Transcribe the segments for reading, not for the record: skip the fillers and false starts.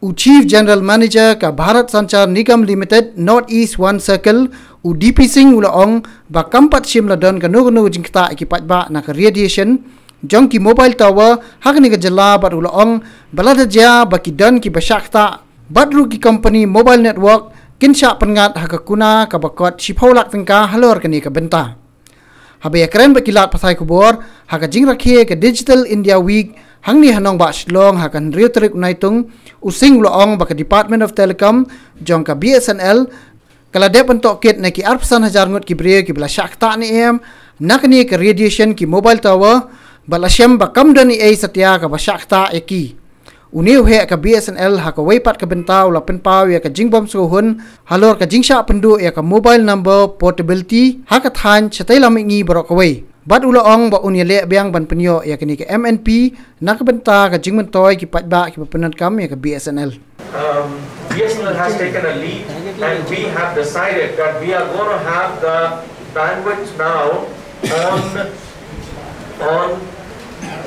Chief General Manager ka Bharat Sanchar Nigam Limited North East One Circle DP Singh ulaong ba kampat sim ladon ka no jingkta ikipat ba na ka radiation jong ki mobile tower hakni ka jala bat ulaong balada ja bakidan ki basyakta badru ki company mobile network kinsha pengat hakakuna ka bakot sipaulak tengka halor kani ka benta habaya keren bakilat pasai kubor haka jingrakhe ka Digital India Week hangni hanong ba shlong hakan rioterik unaitung using ulaong baka Department of Telecom jong ka BSNL kala de pentok kit na ki arpsan hajar ngut ki bre ki bla syakta ni nakni ka radiation ki mobile tower bala syam bakam dan ni satya ka basyakta eki uniu he ka BSNL ha ka weipat ka bentau la penpau ya ka jingbom sohun halor ka jingsha pendu ya ka mobile number portability ha ka than chatai lamingi borok kawai bad ulaong ba unia le biang ban penyo ya kini ka MNP nak benta ka jingmentoy ki patba ki pepenat kam ya ka BSNL. BSNL has taken a lead and we have decided that we are going to have the bandwidth now on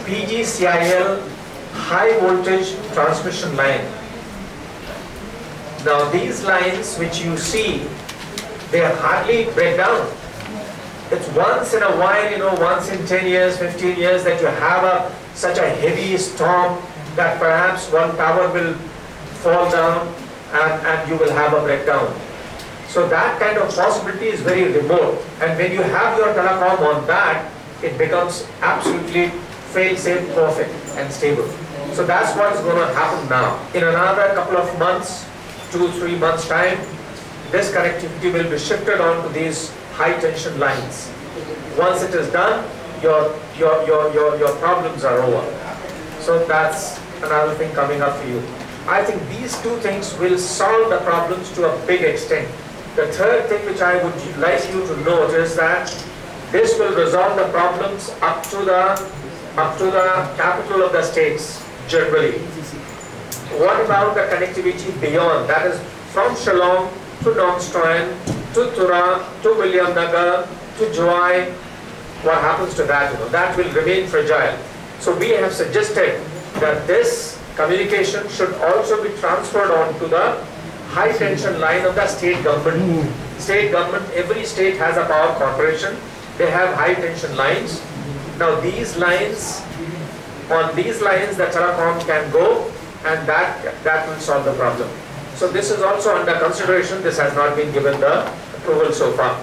PGCIL high voltage transmission line. Now these lines which you see, they hardly break down. It's once in a while, once in 10 years, 15 years that you have such a heavy storm that perhaps one tower will fall down and you will have a breakdown. So that kind of possibility is very remote. And when you have your telecom on that, it becomes absolutely fail-safe, perfect and stable. So that's what is going to happen now. In another couple of months, 2-3 months time, this connectivity will be shifted onto these high tension lines. Once it is done, your problems are over. So that's another thing coming up for you. I think these two things will solve the problems to a big extent. The third thing which I would like you to note is that this will resolve the problems up to the capital of the states generally. What about the connectivity beyond? That is from Shillong to Nongstoin, to Tura, to Williamnagar, to Joy. What happens to that? That will remain fragile. So we have suggested that this communication should also be transferred on to the high tension line of the state government. State government, every state has a power corporation. They have high tension lines. Now these lines, on these lines the telecom can go and that will solve the problem. So this is also under consideration. This has not been given the approval so far.